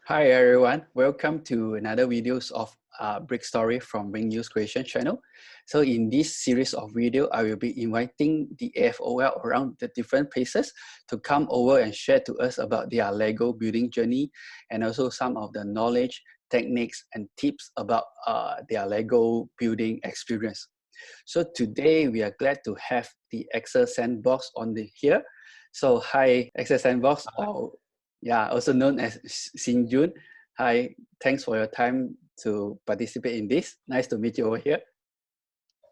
Hi everyone, welcome to another videos of BrickStory from Wing News Creation channel. So in this series of video, I will be inviting the AFOL around the different places to come over and share to us about their Lego building journey and also some of the knowledge, techniques and tips about their Lego building experience. So today we are glad to have the Exesandbox on here. So hi Exesandbox, or also known as Xin Jun. Hi, thanks for your time to participate in this. Nice to meet you over here.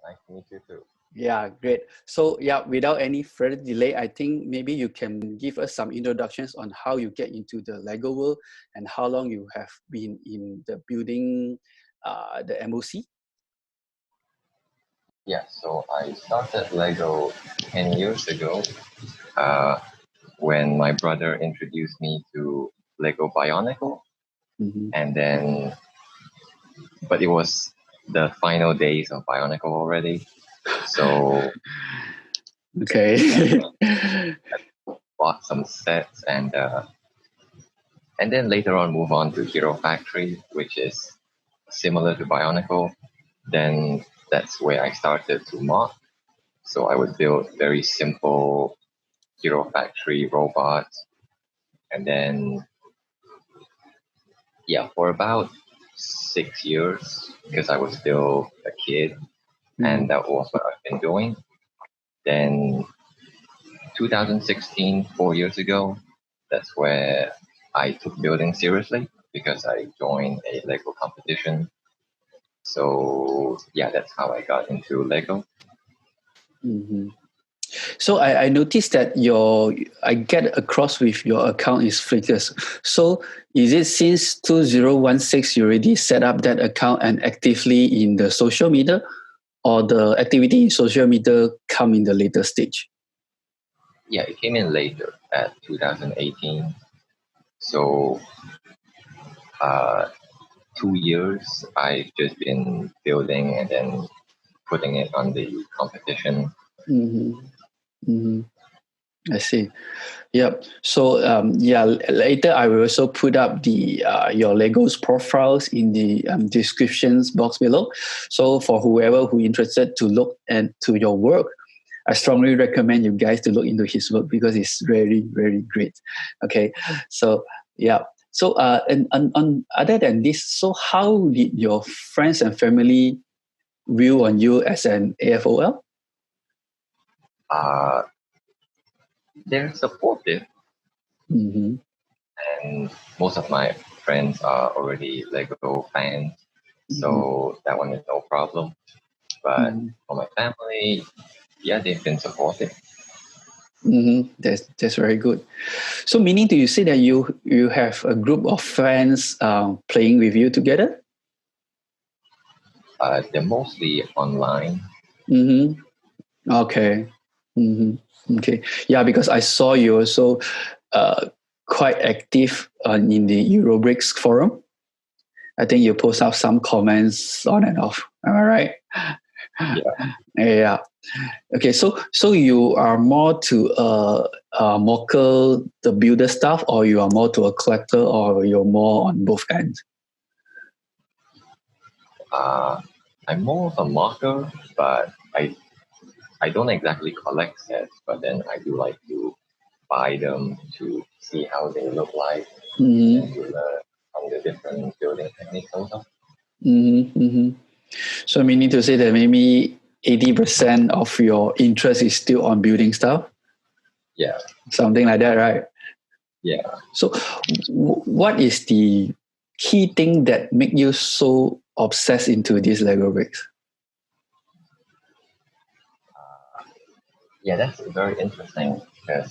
Nice to meet you too. Yeah, great. So without any further delay, I think maybe you can give us some introductions on how you get into the Lego world and how long you have been in the building the MOC. Yeah, so I started Lego 10 years ago when my brother introduced me to Lego Bionicle. And then, but it was the final days of Bionicle already. So, okay. I bought some sets and then later on move on to Hero Factory, which is similar to Bionicle. Then that's where I started to MOC. So I would build very simple Hero Factory robots. And then, for about 6 years, because I was still a kid, and that was what I've been doing. Then 2016, 4 years ago, that's where I took building seriously because I joined a Lego competition. So that's how I got into Lego. So I noticed that I get across with your account is Flickers. So is it since 2016 you already set up that account and actively in the social media, or the activity in social media come in the later stage? Yeah, it came in later at 2018. So 2 years I've just been building and then putting it on the competition. I see. Yep. So later I will also put up the your Legos profiles in the descriptions box below. So for whoever who interested to look into your work, I strongly recommend you guys to look into his work because it's very, very great. Okay. So So and on other than this, so how did your friends and family view on you as an AFOL? They're supportive, and most of my friends are already Lego fans, so that one is no problem. But for my family, they've been supportive. That's very good. So, meaning do you say that you have a group of friends playing with you together? They're mostly online. Okay. Okay. Yeah, because I saw you also quite active in the Eurobricks forum. I think you post up some comments on and off. Am I right? Yeah. Okay, so you are more to a mocker, the builder stuff, or you are more to a collector, or you're more on both ends? I'm more of a mocker, but I don't exactly collect sets, but then I do like to buy them to see how they look like and to learn from the different building techniques also. So meaning to say that maybe 80% of your interest is still on building stuff? Yeah. Something like that, right? Yeah. So what is the key thing that make you so obsessed into these Lego bricks? That's very interesting because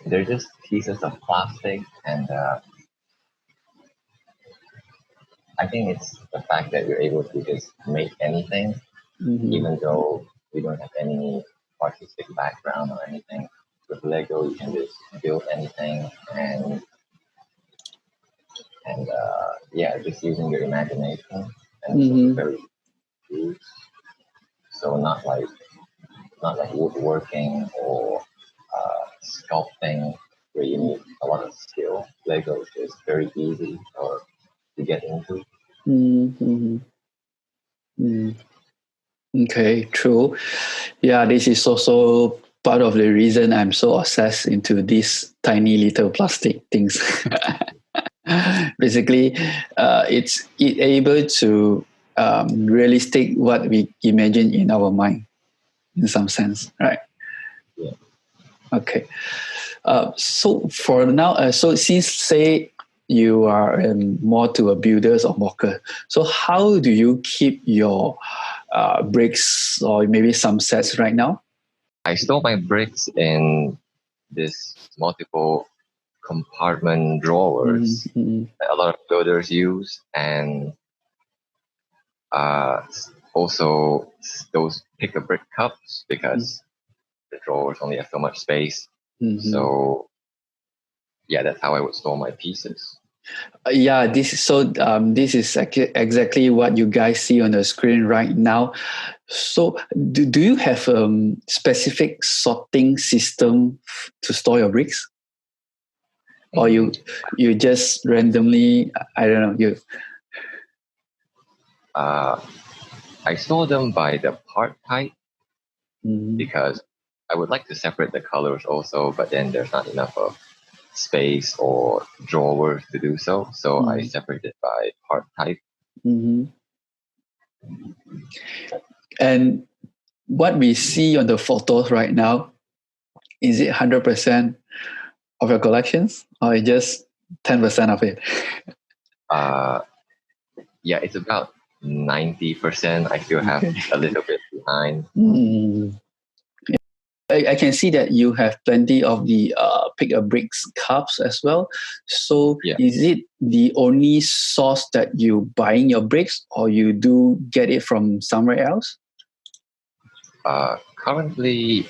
they're just pieces of plastic, and I think it's the fact that you're able to just make anything, even though we don't have any artistic background or anything. With Lego, you can just build anything, and just using your imagination, and it's very good. So not like woodworking or sculpting where you need a lot of skill. Lego is very easy to get into. Mm-hmm. Mm. Okay, true. Yeah, this is also part of the reason I'm so obsessed into these tiny little plastic things. Basically, it's able to realistic what we imagine in our mind, in some sense, right? Yeah. Okay. So for now, so since say you are more to a builders or mocker, so how do you keep your bricks or maybe some sets right now? I store my bricks in this multiple compartment drawers Mm-hmm. that a lot of builders use, and uh, also those pick a brick cups because the drawers only have so much space. Mm-hmm. So yeah, that's how I would store my pieces. Yeah, this is so. This is exactly what you guys see on the screen right now. So, do you have a specific sorting system to store your bricks, or you just randomly? I don't know. I store them by the part type Mm-hmm. because I would like to separate the colors also, but then there's not enough of space or drawers to do so. So I separate it by part type. Mm-hmm. And what we see on the photos right now, is it 100% of your collections, or just 10% of it? Yeah, it's about 90%. I still have a little bit behind. Mm. I can see that you have plenty of the pick a bricks cups as well. So Yeah. is it the only source that you buying your bricks, or you do get it from somewhere else? Currently,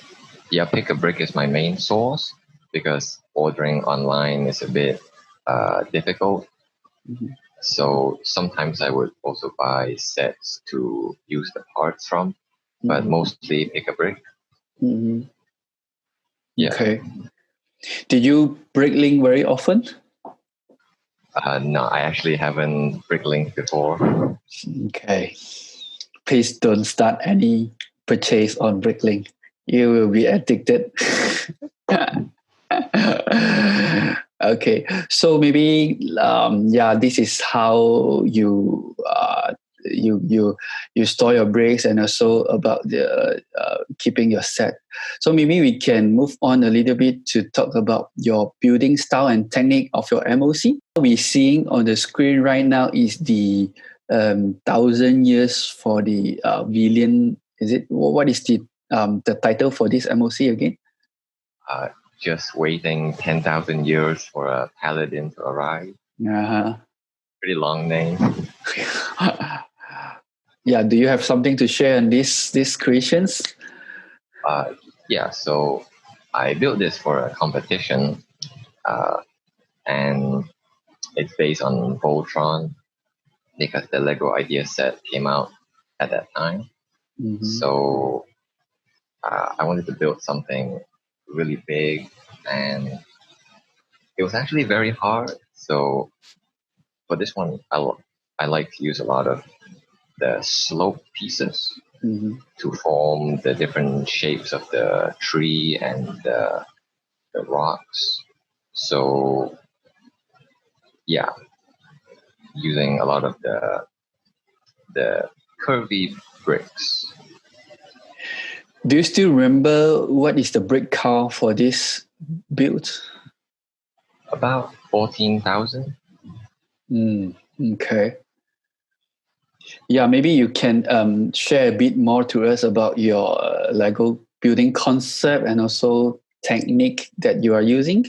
yeah, pick a brick is my main source because ordering online is a bit difficult. Mm-hmm. So sometimes I would also buy sets to use the parts from, but Mm-hmm. mostly pick a brick. Mm-hmm. Yeah. Okay. Did you bricklink very often? No, I actually haven't bricklinked before. Okay. Please don't start any purchase on bricklink. You will be addicted. Okay, so maybe yeah, this is how you store your bricks, and also about the keeping your set. So maybe we can move on a little bit to talk about your building style and technique of your MOC. What we're seeing on the screen right now is the 1,000 years for the villain. Is it, what is the title for this MOC again? Just waiting 10,000 years for a paladin to arrive. Uh-huh. Pretty long name. Yeah, do you have something to share on these creations? Yeah, so I built this for a competition, and it's based on Voltron because the Lego idea set came out at that time. Mm-hmm. So I wanted to build something really big, and it was actually very hard. So for this one, I like to use a lot of the slope pieces Mm-hmm. to form the different shapes of the tree and the rocks. So yeah, using a lot of the curvy bricks. Do you still remember what is the brick count for this build? About 14,000. Okay. Yeah, maybe you can share a bit more to us about your Lego building concept and also technique that you are using.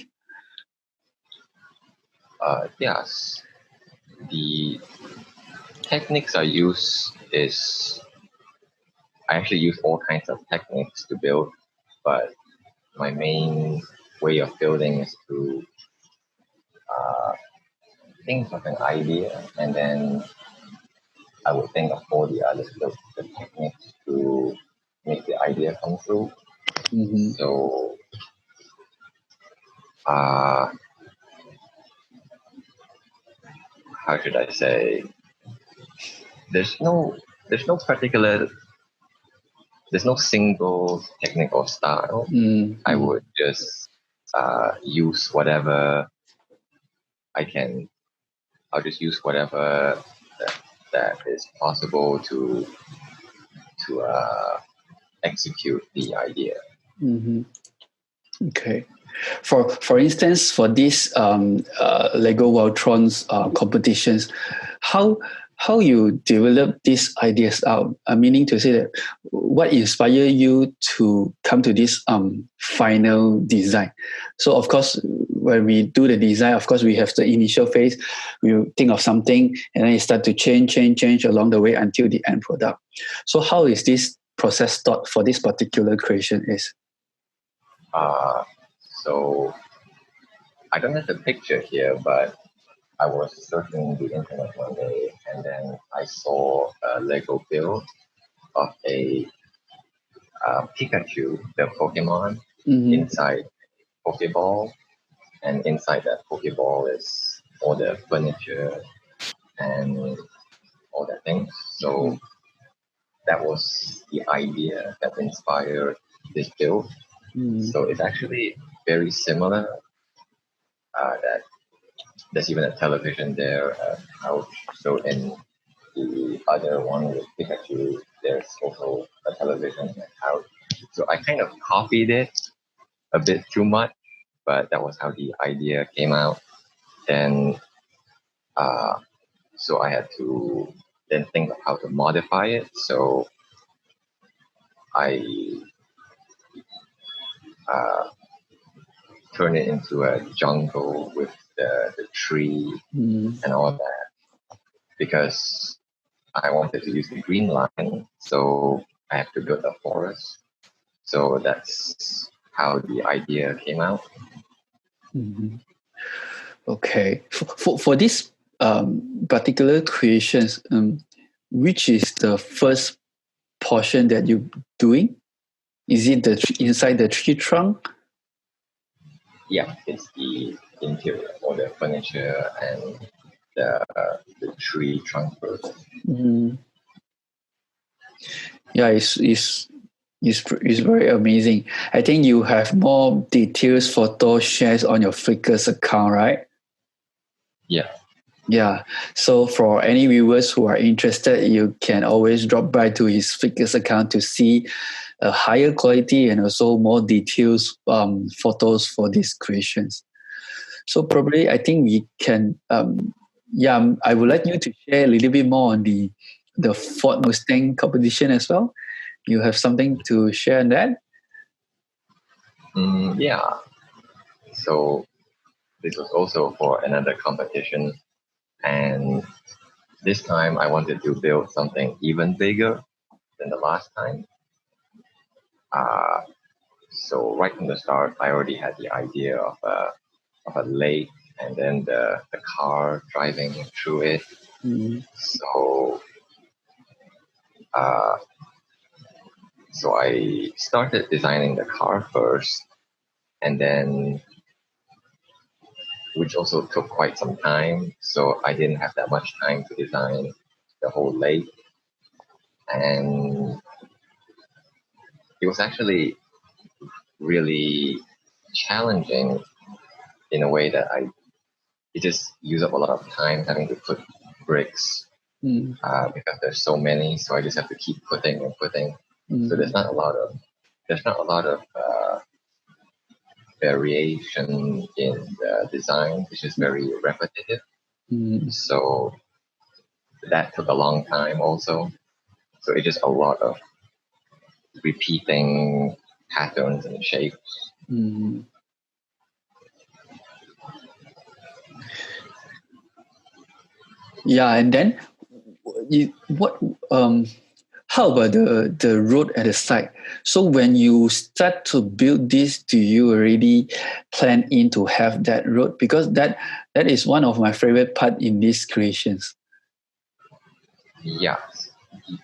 Yes, the techniques I use is I actually use all kinds of techniques to build, but my main way of building is to think of an idea and then I would think of all the other the techniques to make the idea come true. Mm-hmm. So how should I say? There's no particular, there's no single technical style. I would just use whatever I can. I'll just use whatever that is possible to execute the idea. Mm-hmm. Okay. For instance, for these Lego Voltron's competitions, how you develop these ideas out? Meaning to say that what inspired you to come to this final design? So of course, when we do the design, of course we have the initial phase. We think of something, and then it start to change along the way until the end product. So how is this process thought for this particular creation is? So I don't have the picture here, but I was surfing the internet one day, and then I saw a Lego build of a Pikachu, the Pokemon, inside a Pokeball, and inside that Pokeball is all the furniture and all that things. So that was the idea that inspired this build. So it's actually very similar. That there's even a television there, a couch. So in the other one with Pikachu, there's also a television and a couch. So I kind of copied it a bit too much, but that was how the idea came out. Then, so I had to then think of how to modify it. So I turn it into a jungle with the tree and all that, because I wanted to use the green line, so I have to build a forest. So that's how the idea came out. Okay. For this particular creations, which is the first portion that you're doing? Is it inside the tree trunk? Yeah, it's the interior or the furniture and the tree trunk first. Yeah, it's very amazing. I think you have more details photo shares on your Flickr account, right? Yeah. Yeah. So for any viewers who are interested, you can always drop by to his Flickr account to see a higher quality and also more details photos for these creations. So probably I think we can I would like you to share a little bit more on the Ford Mustang competition as well. You have something to share on that? Yeah. So this was also for another competition, and this time I wanted to build something even bigger than the last time. So right from the start, I already had the idea of a lake and then the car driving through it. So so I started designing the car first, and then which also took quite some time. So I didn't have that much time to design the whole lake, and it was actually really challenging in a way that it just used up a lot of time having to put bricks because there's so many. So I just have to keep putting and putting. So there's not a lot of variation in the design. It's just very repetitive. So that took a long time also. So it's just a lot of repeating patterns and shapes. Yeah, and then how about the road at the side? So when you start to build this, do you already plan in to have that road? Because that is one of my favorite part in these creations. Yeah,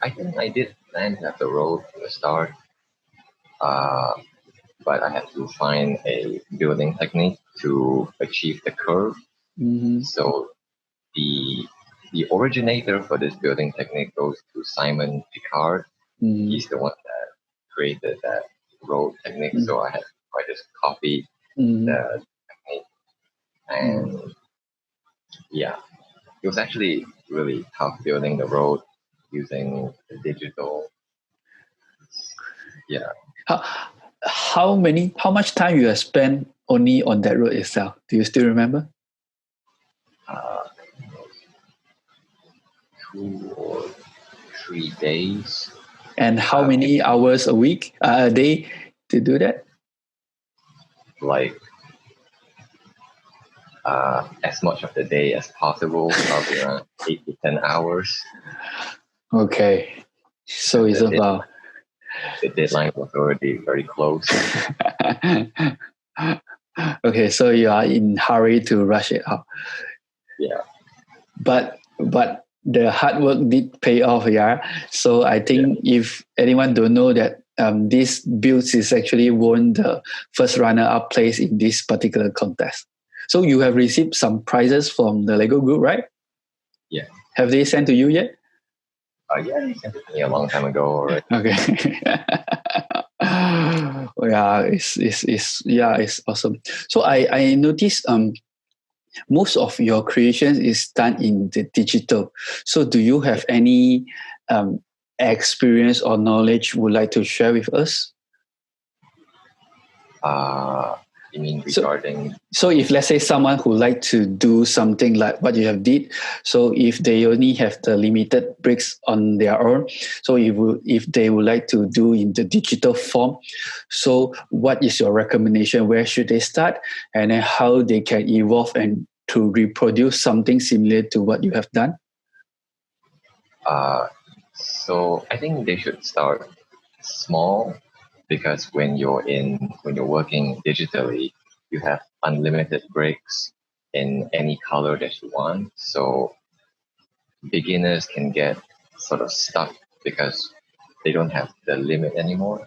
I think I did plan to have the road from the start, but I had to find a building technique to achieve the curve. So the originator for this building technique goes to Simon Picard. He's the one that created that road technique. So I just copied the technique, and yeah, it was actually really tough building the road using the digital. Yeah. How much time you have spent only on that road itself? Do you still remember? 2 or 3 days. And how many hours a week, a day to do that? Like as much of the day as possible, probably around 8 to 10 hours. Okay. So it's about... The deadline was already very close. Okay, so you are in hurry to rush it out. Yeah. But the hard work did pay off, yeah. So I think if anyone don't know that this build is actually won the first runner-up place in this particular contest. So you have received some prizes from the Lego group, right? Yeah. Have they sent to you yet? Yeah, they sent it to me a long time ago already. Okay. Yeah, it's awesome. So I noticed most of your creations is done in the digital. So do you have any experience or knowledge would like to share with us? You mean regarding... So if let's say someone who like to do something like what you have did, so if they only have the limited bricks on their own, so if they would like to do in the digital form, so what is your recommendation? Where should they start? And then how they can evolve and to reproduce something similar to what you have done? So I think they should start small, because when you're working digitally, you have unlimited bricks in any color that you want. So beginners can get sort of stuck because they don't have the limit anymore.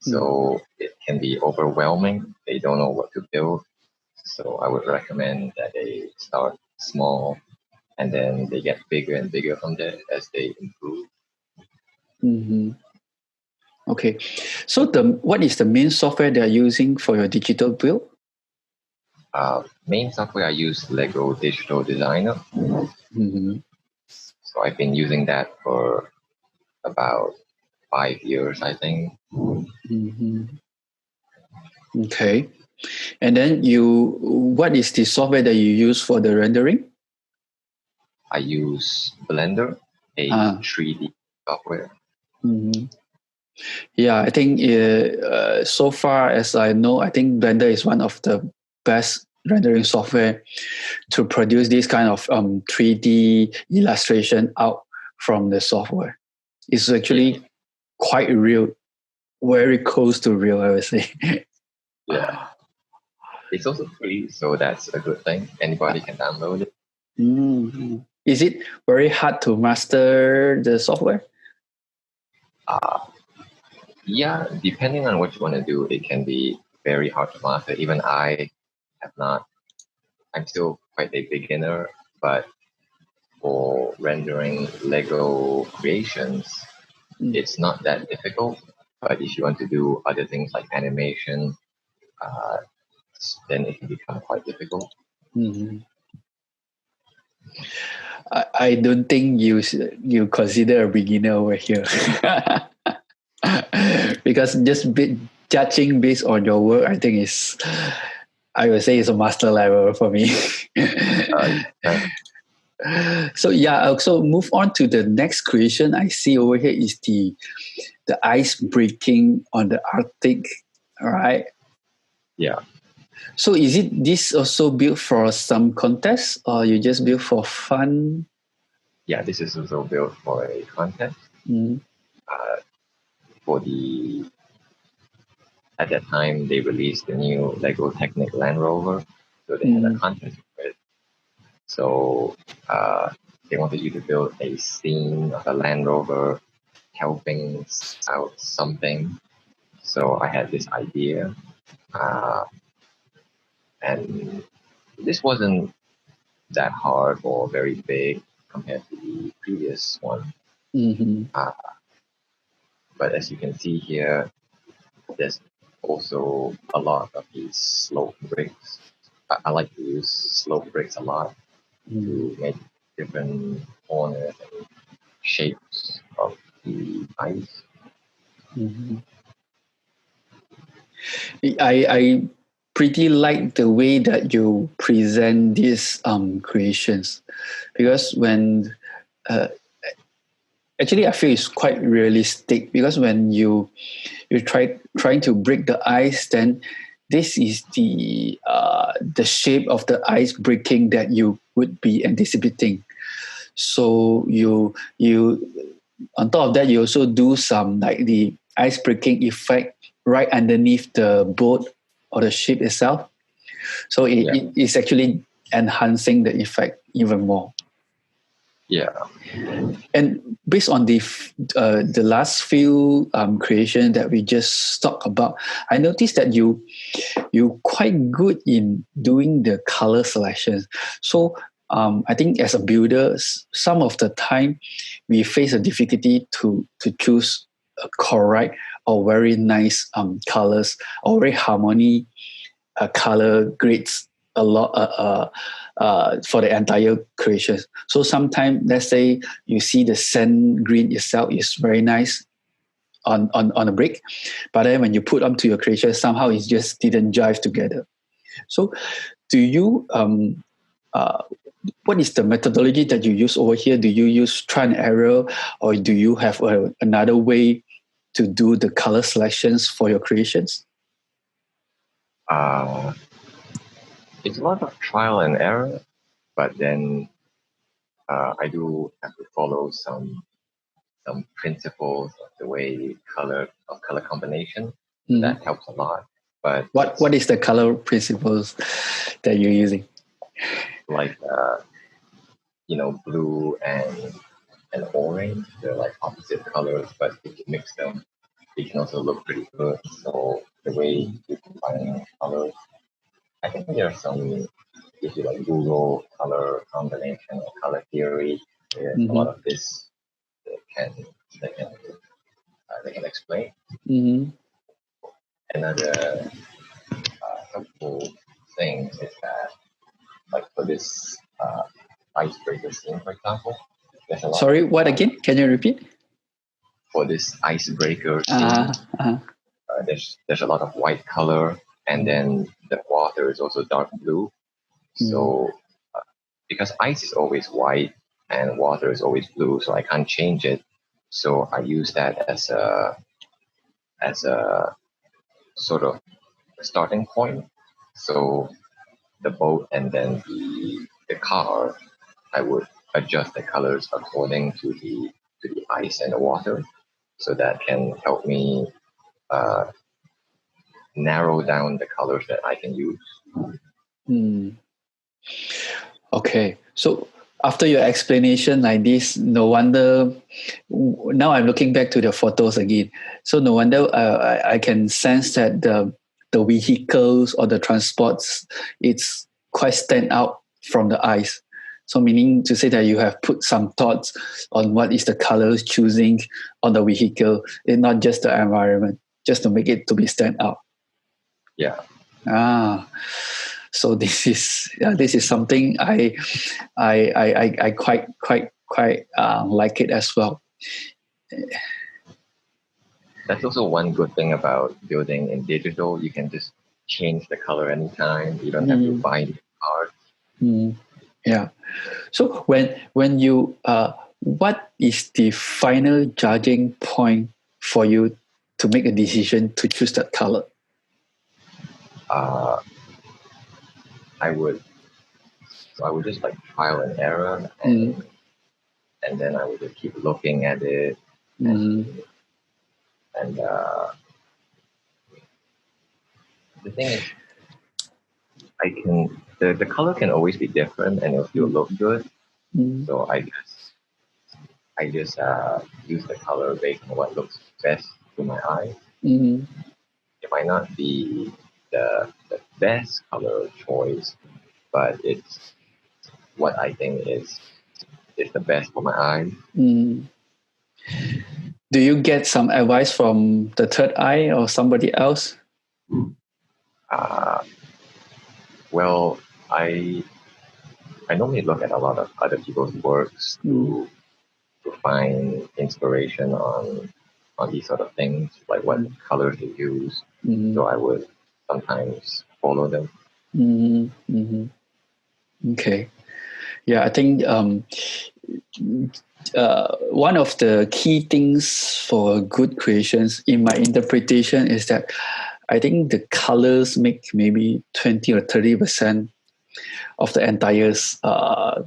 So it can be overwhelming. They don't know what to build. So I would recommend that they start small, and then they get bigger and bigger from there as they improve. Okay, so what is the main software they are using for your digital build? Main software, I use Lego Digital Designer. So I've been using that for about 5 years, I think. Okay, and then what is the software that you use for the rendering? I use Blender, a 3D software. Yeah, I think so far as I know, I think Blender is one of the best rendering software to produce this kind of 3D illustration out from the software. It's actually quite real, very close to real, I would say. Yeah. It's also free, so that's a good thing. Anybody can download it. Is it very hard to master the software? Yeah, depending on what you want to do, it can be very hard to master. Even I have not. I'm still quite a beginner, but for rendering Lego creations, it's not that difficult. But if you want to do other things like animation, then it can become quite difficult. I don't think you consider a beginner over here. Because just judging based on your work, I think I would say it's a master level for me. So move on to the next creation I see over here is the ice breaking on the Arctic, right? Yeah. So is this also built for some contest, or you just built for fun? Yeah, this is also built for a contest. At that time, they released the new Lego Technic Land Rover, so they had a contest for it. So they wanted you to build a scene of a Land Rover helping out something. So I had this idea. And this wasn't that hard or very big compared to the previous one. But as you can see here, there's also a lot of these slope bricks. I like to use slope bricks a lot to make different corners and shapes of the ice. I pretty like the way that you present these creations, because when actually I feel it's quite realistic, because when you trying to break the ice, then this is the shape of the ice breaking that you would be anticipating. So you on top of that, you also do some like the ice breaking effect right underneath the boat or the ship itself. So it's actually enhancing the effect even more. Yeah. And based on the last few creation that we just talked about, I noticed that you quite good in doing the color selections. So I think as a builder, some of the time we face a difficulty to choose a correct or very nice colors or very harmony color grades a lot for the entire creation. So sometimes, let's say you see the sand green itself is very nice on a brick, but then when you put onto your creation, somehow it just didn't jive together. So do you what is the methodology that you use over here? Do you use try and error, or do you have another way to do the color selections for your creations? It's a lot of trial and error, but then I do have to follow some principles of the way color combination. That helps a lot. But what is the color principles that you're using? Like blue and orange, they're like opposite colors, but if you mix them, they can also look pretty good. So the way you combine colors, I think there are some, if you like Google color combination or color theory, there's a lot of this that they can explain. Another helpful thing is that, like for this icebreaker scene, for example, there's a lot. Sorry, what again? Can you repeat? For this icebreaker scene, there's a lot of white color, and then the water is also dark blue. So because ice is always white and water is always blue, so I can't change it. So I use that as a sort of starting point. So the boat and then the car, I would adjust the colors according to the ice and the water, so that can help me narrow down the colors that I can use. Okay, so after your explanation like this, no wonder now I'm looking back to the photos again. So no wonder I can sense that the vehicles or the transports, it's quite stand out from the eyes. So meaning to say that you have put some thoughts on what is the colors choosing on the vehicle, and not just the environment, just to make it to be stand out. Yeah. So this is something I quite like it as well. That's also one good thing about building in digital. You can just change the color anytime. You don't have to buy the art. Yeah. So when you what is the final judging point for you to make a decision to choose that color? I would just like trial and error, and then I would just keep looking at it, and the thing is, the color can always be different and it'll still look good. So I just use the color based on what looks best to my eye. It might not be the best color choice, but it's what I think is the best for my eye. Do you get some advice from the third eye or somebody else? Well, I normally look at a lot of other people's works to find inspiration on these sort of things, like what colors they use. So I would sometimes follow them. Okay. Yeah, I think one of the key things for good creations, in my interpretation, is that I think the colors make maybe 20 or 30% of the entire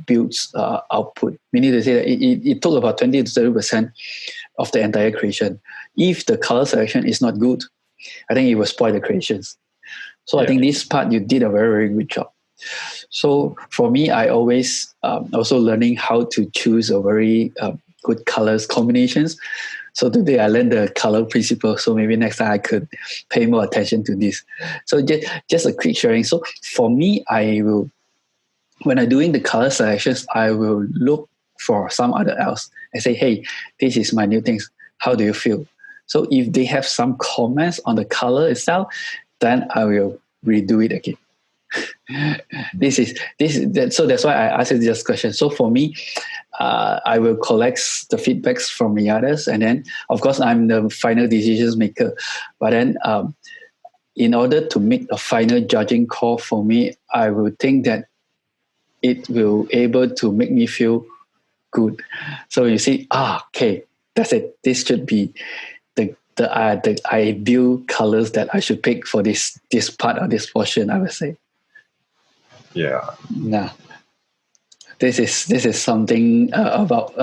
build's output. Meaning to say that it took about 20 to 30% of the entire creation. If the color selection is not good, I think it will spoil the creations. So I think this part you did a very, very good job. So for me, I always also learning how to choose a very good colors combinations. So today I learned the color principle. So maybe next time I could pay more attention to this. So just a quick sharing. So for me, when I'm doing the color selections, I will look for some other else and say, hey, this is my new things. How do you feel? So if they have some comments on the color itself, then I will redo it again. So that's why I asked you this question. So for me, I will collect the feedbacks from the others, and then of course I'm the final decision maker. But then, in order to make a final judging call for me, I will think that it will able to make me feel good. So you see, okay, that's it. This should be the ideal colors that I should pick for this part of this portion, I would say. Yeah. Nah. This is something about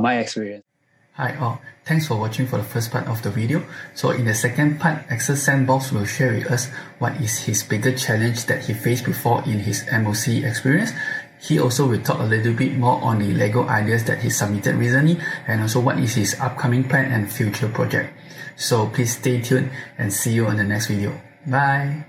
my experience. Hi all, thanks for watching for the first part of the video. So in the second part, Exesandbox will share with us what is his biggest challenge that he faced before in his MOC experience. He also will talk a little bit more on the Lego ideas that he submitted recently, and also what is his upcoming plan and future project. So please stay tuned and see you on the next video. Bye!